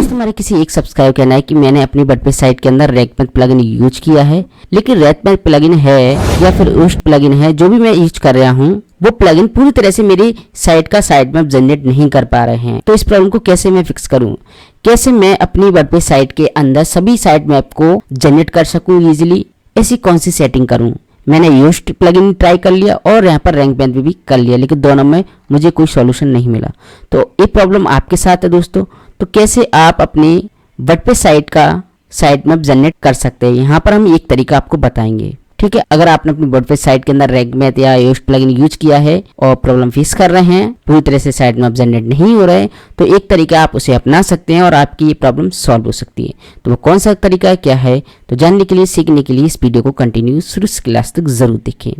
दोस्तों हमारे किसी एक सब्सक्राइबर कहना है कि मैंने अपनी वर्डप्रेस साइट के अंदर रैंकमैप प्लगइन यूज किया है, लेकिन रैंकमैप प्लगइन है या फिर उस्ट प्लगइन है, जो भी मैं यूज कर रहा हूँ वो प्लगइन पूरी तरह से मेरी साइट का साइट मैप जनरेट नहीं कर पा रहे हैं। तो इस प्रॉब्लम को कैसे मैं फिक्स करूँ, कैसे मैं अपनी वर्डप्रेस साइट के अंदर सभी साइट मैप को जनरेट कर सकूँ इजीली, ऐसी कौन सी सेटिंग करूँ। मैंने यूज्ड प्लगइन ट्राई कर लिया और यहाँ पर रैंकमैप भी कर लिया, लेकिन दोनों में मुझे कोई सॉल्यूशन नहीं मिला। तो ये प्रॉब्लम आपके साथ है दोस्तों। तो कैसे आप अपनी वर्डप्रेस साइट का साइट मैप जनरेट कर सकते हैं, यहाँ पर हम एक तरीका आपको बताएंगे। ठीक है, अगर आपने अपनी वर्डप्रेस साइट के अंदर रैंकमैप या यूज्ड प्लगइन यूज किया है और प्रॉब्लम फेस कर रहे हैं, पूरी तरह से साइट मैप जनरेट नहीं हो रहे हैं, तो एक तरीका आप उसे अपना सकते हैं और आपकी ये प्रॉब्लम सॉल्व हो सकती है। तो वो कौन सा तरीका है, क्या है, तो जानने के लिए, सीखने के लिए इस वीडियो को कंटिन्यू शुरू से क्लास तक जरूर देखें।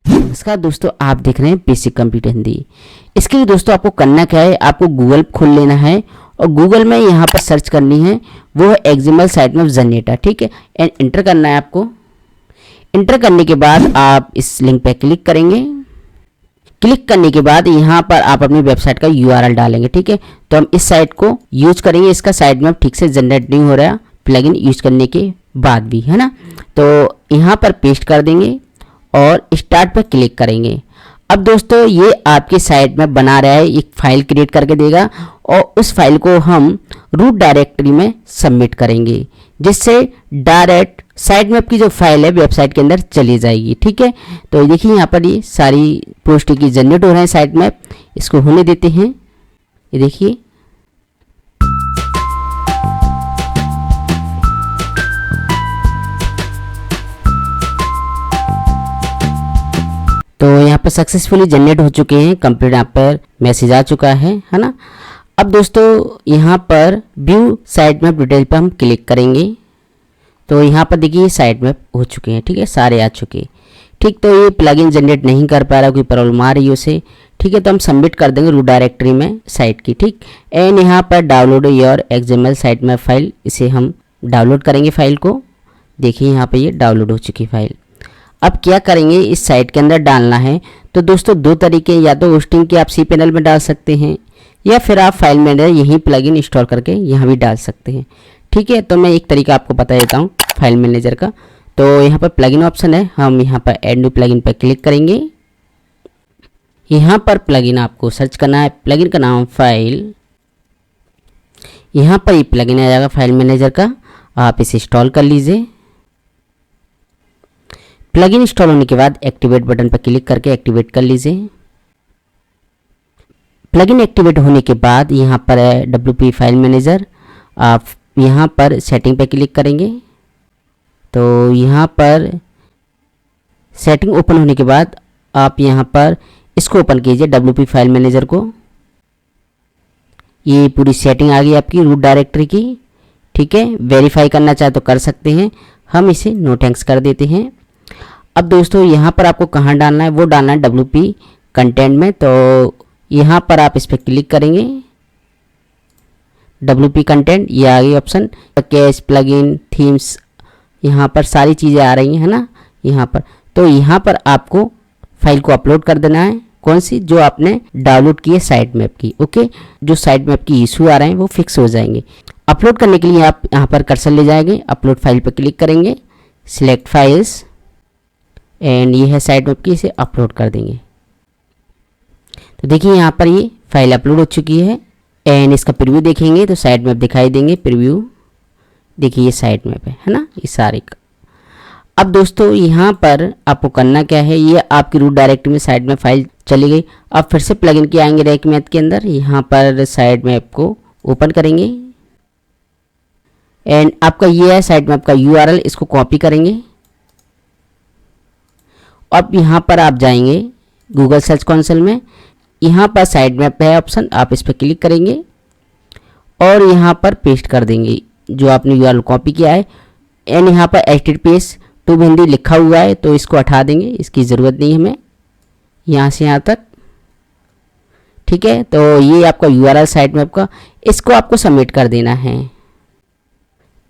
नमस्कार दोस्तों, आप देख रहे हैं बेसिक कंप्यूटर हिंदी। इसके लिए दोस्तों आपको करना क्या है, आपको गूगल खोल लेना है और गूगल में यहाँ पर सर्च करनी है, वो है एक्सएमएल साइट मैप जनरेटर। ठीक है, एंड इंटर करना है आपको। इंटर करने के बाद आप इस लिंक पे क्लिक करेंगे। क्लिक करने के बाद यहाँ पर आप अपनी वेबसाइट का यूआरएल डालेंगे। ठीक है, तो हम इस साइट को यूज करेंगे, इसका साइट मैप ठीक से जनरेट नहीं हो रहा प्लगइन यूज करने के बाद भी, है ना। तो यहाँ पर पेस्ट कर देंगे और स्टार्ट पर क्लिक करेंगे। अब दोस्तों ये आपकी साइट में बना रहा है, एक फाइल क्रिएट करके देगा और उस फाइल को हम रूट डायरेक्टरी में सबमिट करेंगे, जिससे डायरेक्ट साइट मैप की जो फाइल है वेबसाइट के अंदर चली जाएगी। ठीक है, तो देखिए यहाँ पर ये सारी पोस्ट की जनरेट हो रहे हैं साइट मैप, इसको होने देते हैं। ये देखिए तो यहाँ पर सक्सेसफुली जनरेट हो चुके हैं, कंप्लीट यहाँ पर मैसेज आ चुका है ना। अब दोस्तों यहाँ पर व्यू साइट मैप डिटेल पर हम क्लिक करेंगे, तो यहाँ पर देखिए साइट मैप हो चुके हैं। ठीक है, सारे आ चुके हैं। ठीक, तो ये प्लगइन जनरेट नहीं कर पा रहा, कोई प्रॉब्लम आ रही है उसे। ठीक है, तो हम सबमिट कर देंगे रूट डायरेक्टरी में साइट की। ठीक, एंड यहाँ पर download your XML site map file, इसे हम डाउनलोड करेंगे फाइल को। देखिए यहाँ पर ये डाउनलोड हो चुकी फाइल। अब क्या करेंगे, इस साइट के अंदर डालना है। तो दोस्तों दो तरीके, या तो होस्टिंग के आप सी पैनल में डाल सकते हैं, या फिर आप फाइल मैनेजर यहीं प्लगइन इंस्टॉल करके यहाँ भी डाल सकते हैं। ठीक है, तो मैं एक तरीका आपको बता देता हूँ फाइल मैनेजर का। तो यहाँ पर प्लगइन ऑप्शन है, हम यहाँ पर ऐड न्यू प्लगइन पर क्लिक करेंगे। यहाँ पर प्लगइन आपको सर्च करना है, प्लगइन का नाम फाइल, यहाँ पर ये प्लगइन आ जाएगा फाइल मैनेजर का, आप इसे इंस्टॉल कर लीजिए। प्लगइन इंस्टॉल होने के बाद एक्टिवेट बटन पर क्लिक करके एक्टिवेट कर लीजिए। प्लगइन एक्टिवेट होने के बाद यहाँ पर है WP फाइल मैनेजर, आप यहाँ पर सेटिंग पर क्लिक करेंगे। तो यहाँ पर सेटिंग ओपन होने के बाद आप यहाँ पर इसको ओपन कीजिए, WP फाइल मैनेजर को। ये पूरी सेटिंग आ गई आपकी रूट डायरेक्टरी की। ठीक है, वेरीफाई करना चाहे तो कर सकते हैं, हम इसे नो थैंक्स कर देते हैं। अब दोस्तों यहाँ पर आपको कहाँ डालना है, वो डालना है WP कंटेंट में। तो यहाँ पर आप इस पर क्लिक करेंगे, WP कंटेंट, ये आ गई ऑप्शन, कैश प्लगइन थीम्स, यहाँ पर सारी चीज़ें आ रही हैं ना यहाँ पर। तो यहाँ पर आपको फाइल को अपलोड कर देना है, कौन सी, जो आपने डाउनलोड की है साइट मैप की। ओके, जो साइट मैप की इशू आ रहे हैं वो फिक्स हो जाएंगे। अपलोड करने के लिए आप यहाँ पर कर्सर ले जाएंगे, अपलोड फाइल पर क्लिक करेंगे, सिलेक्ट फाइल्स, एंड ये है साइट मैप की, इसे अपलोड कर देंगे। तो देखिए यहाँ पर ये फाइल अपलोड हो चुकी है, एंड इसका प्रीव्यू देखेंगे तो साइट मैप दिखाई देंगे। प्रीव्यू देखिए ये साइट मैप है ना, ये सारे का। अब दोस्तों यहाँ पर आपको करना क्या है, ये आपकी रूट डायरेक्टरी में साइट मैप फाइल चली गई। अब फिर से प्लगइन के आएंगे रैंकमैप के अंदर, यहाँ पर साइट मैप को ओपन करेंगे, एंड आपका ये है साइट मैप का यूआरएल, इसको कॉपी करेंगे। अब यहाँ पर आप जाएंगे गूगल सर्च कंसोल में, यहाँ पर साइट मैप है ऑप्शन, आप इस पर क्लिक करेंगे और यहाँ पर पेस्ट कर देंगे जो आपने यूआरएल कॉपी किया है। एंड यहाँ पर HTTPS टू हिंदी लिखा हुआ है, तो इसको हटा देंगे, इसकी ज़रूरत नहीं हमें यहाँ से यहाँ तक। ठीक है, तो ये आपका यूआरएल साइट मैप का, इसको आपको सबमिट कर देना है।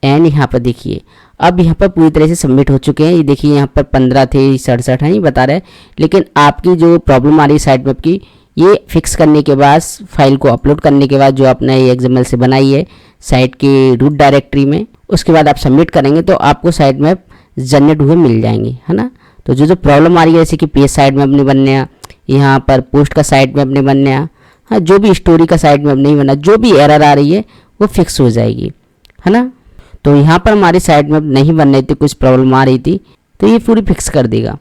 एंड यहाँ पर देखिए अब यहाँ पर पूरी तरह से सबमिट हो चुके हैं। ये देखिए यहाँ पर 15 थे, 67 है, ये बता रहा है। लेकिन आपकी जो प्रॉब्लम आ रही है साइट मैप की, ये फिक्स करने के बाद फाइल को अपलोड करने के बाद जो आपने ये XML से बनाई है साइट की रूट डायरेक्टरी में, उसके बाद आप सबमिट करेंगे तो आपको साइट मैप जनरेट हुए मिल जाएंगे, है ना। तो जो प्रॉब्लम आ रही है जैसे कि पेज साइट मैप नहीं बनना, यहाँ पर पोस्ट का साइट मैप नहीं बनना, हाँ जो भी स्टोरी का साइट मैप नहीं बना, जो भी एरर आ रही है वो फिक्स हो जाएगी, है ना। तो यहाँ पर हमारी साइट मैप नहीं बन रही थी, कुछ प्रॉब्लम आ रही थी, तो ये पूरी फिक्स कर देगा,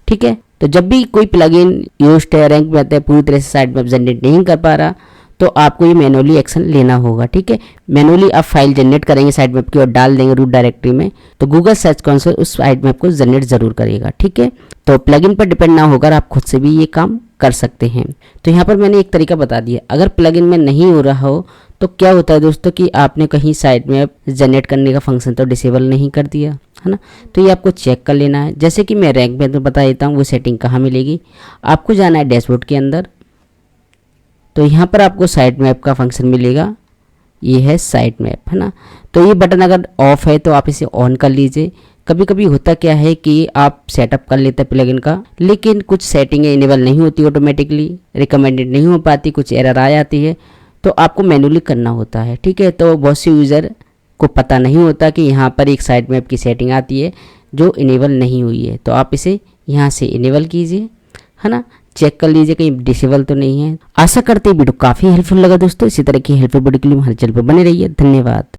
ठीक है। तो जब भी कोई प्लगइन यूज्ड है, रैंक में आता है, पूरी तरह से साइट मैप जनरेट नहीं कर पा रहा, तो आपको ये मैनुअली एक्शन लेना होगा, ठीक है। मैनुअली आप फाइल जनरेट करेंगे साइट मैप की और डाल देंगे रूट डायरेक्टरी में, तो गूगल सर्च कंसोल उस साइट मैप को जनरेट जरूर करेगा, ठीक है। तो प्लगइन पर डिपेंड ना होकर आप खुद से भी ये काम कर सकते हैं। तो यहाँ पर मैंने एक तरीका बता दिया। अगर प्लगइन में नहीं हो रहा हो तो क्या होता है दोस्तों कि आपने कहीं साइट मैप जनरेट करने का फंक्शन तो डिसेबल नहीं कर दिया, है ना। तो ये आपको चेक कर लेना है। जैसे कि मैं रैंक मैप में बता देता हूँ वो सेटिंग कहाँ मिलेगी। आपको जाना है डैशबोर्ड के अंदर, तो यहाँ पर आपको साइट मैप का फंक्शन मिलेगा, ये है साइट मैप, है ना। तो ये बटन अगर ऑफ है तो आप इसे ऑन कर लीजिए। कभी कभी होता क्या है कि आप सेटअप कर लेते हैं प्लगइन का, लेकिन कुछ सेटिंगें इनेबल नहीं होती, ऑटोमेटिकली रिकमेंडेड नहीं हो पाती, कुछ एरर आ जाती है, तो आपको मैनुअली करना होता है, ठीक है। तो बहुत से यूज़र को पता नहीं होता कि यहाँ पर एक साइट मैप की सेटिंग आती है जो इनेबल नहीं हुई है, तो आप इसे यहाँ से इनेबल कीजिए, है ना। चेक कर लीजिए कहीं डिसेबल तो नहीं है। आशा करते हैं वीडियो काफ़ी हेल्पफुल लगा दोस्तों। इसी तरह की हेल्पफुल वीडियो के लिए हमारे चैनल पर बने रहिए। धन्यवाद।